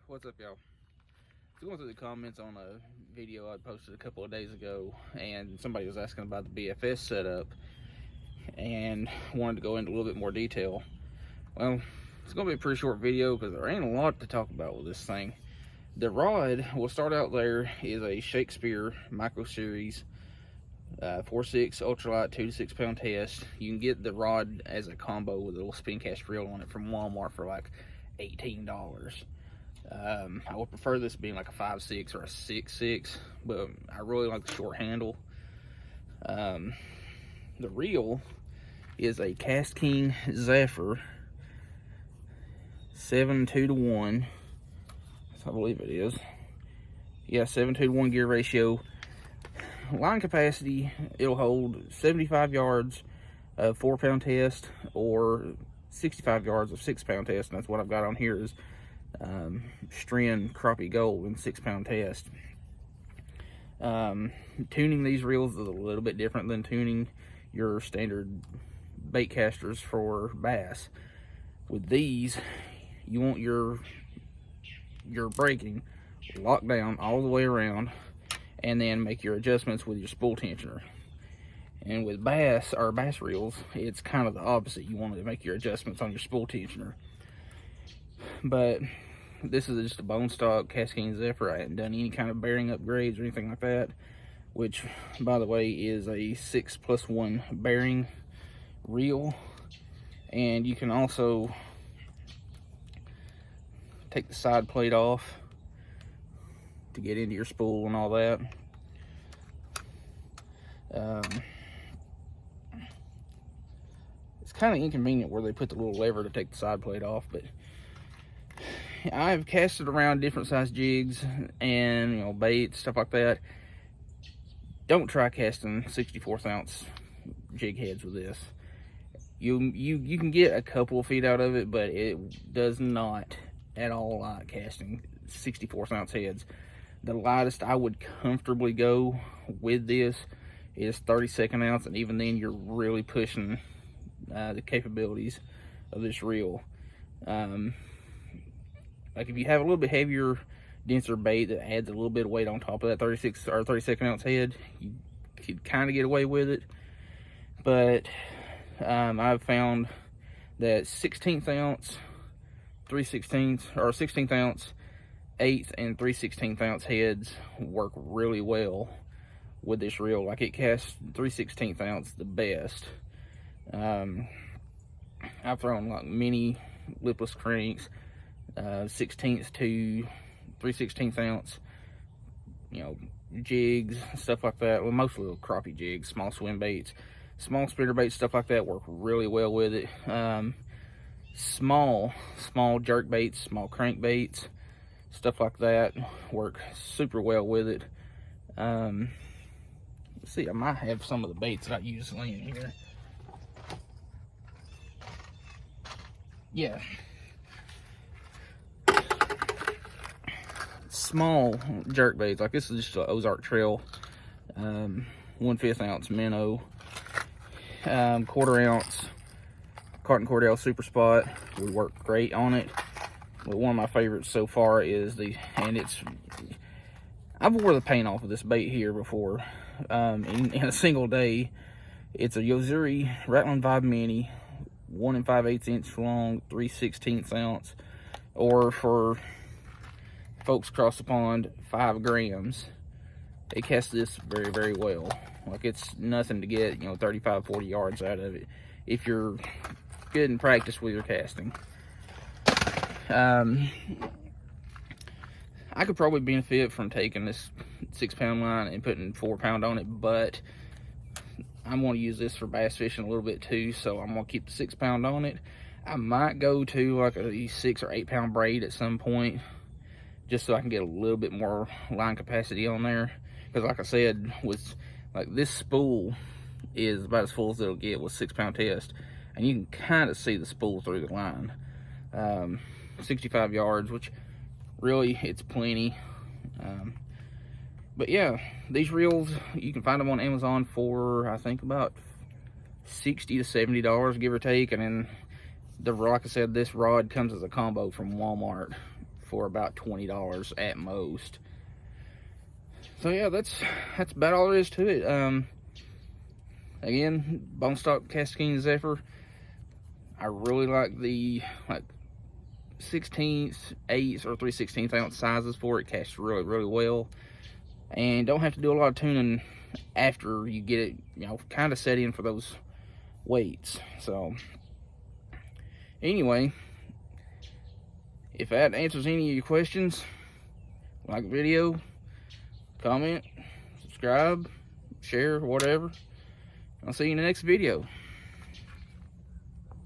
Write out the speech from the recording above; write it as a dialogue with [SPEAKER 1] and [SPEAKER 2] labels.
[SPEAKER 1] What's up, y'all? Going through the comments on a video I posted a couple of days ago, and somebody was asking about the BFS setup and wanted to go into a little bit more detail. Well, it's going to be a pretty short video because there ain't a lot to talk about with this thing. The rod, we'll start out there, is a Shakespeare Micro Series 4.6 ultralight 2 to 6 pound test. You can get the rod as a combo with a little spin cast reel on it from Walmart for like $18. I would prefer this being like a 5.6 or a 6.6, but I really like the short handle. The reel is a Cast King Zephyr 7:2:1. I believe it is. Yeah, 7:2:1 gear ratio. Line capacity, it'll hold 75 yards of 4 pound test or 65 yards of 6 pound test, and that's what I've got on here is Stren crappie gold in 6 pound test. Tuning these reels is a little bit different than tuning your standard bait casters for bass. With these, you want your braking locked down all the way around, and then make your adjustments with your spool tensioner. And with bass reels, it's kind of the opposite. You want to make your adjustments on your spool tensioner. But this is just a bone stock Cast King Zephyr. I hadn't done any kind of bearing upgrades or anything like that, which, by the way, is a 6+1 bearing reel. And you can also take the side plate off to get into your spool and all that. It's kind of inconvenient where they put the little lever to take the side plate off, but I've casted around different size jigs and baits, stuff like that. Don't try casting 64th ounce jig heads with this. You can get a couple of feet out of it, but it does not at all like casting 64th ounce heads. The lightest I would comfortably go with this is 32nd ounce, and even then you're really pushing the capabilities of this reel. Like if you have a little bit heavier, denser bait that adds a little bit of weight on top of that 36 or 32nd ounce head, you could kind of get away with it. But I've found that 16th ounce, 3/16 or 16th ounce, 1/8 and 3/16 ounce heads work really well with this reel. Like it casts 3/16 ounce the best. I've thrown like mini lipless cranks, 16th to 3/16 ounce, jigs, stuff like that. Well, mostly little crappie jigs, small swim baits, small spinner baits, stuff like that work really well with it. Small jerk baits, small crank baits, stuff like that work super well with it. Let's see, I might have some of the baits that I use laying here. Yeah. Small jerk baits, like this is just an Ozark Trail 1/5 ounce minnow, 1/4 ounce Cotton Cordell Super Spot would work great on it. But one of my favorites so far is I've wore the paint off of this bait here before in a single day. It's a Yozuri Rattling Vibe Mini, 1 5/8 inch long, 3/16 ounce, or for folks across the pond, 5 grams. It casts this very, very well. Like it's nothing to get 35-40 yards out of it if you're good in practice with your casting. I could probably benefit from taking this 6 pound line and putting 4 pound on it, but I'm going to use this for bass fishing a little bit too, so I'm going to keep the 6 pound on it. I might go to like a 6 or 8 pound braid at some point, just so I can get a little bit more line capacity on there. Because like I said, with like this spool is about as full as it'll get with 6 pound test, and you can kind of see the spool through the line. 65 yards, which really it's plenty. But yeah, these reels, you can find them on Amazon for I think about $60 to $70, give or take. And then like I said, this rod comes as a combo from Walmart for about $20 at most. So yeah, that's about all there is to it. Again, bone stock Cascade Zephyr. I really like the 16ths, 8ths, or 3/16 ounce sizes for it. Casts really well, and don't have to do a lot of tuning after you get it, you know, kind of set in for those weights. So anyway, if that answers any of your questions, like the video, comment, subscribe, share, whatever. I'll see you in the next video.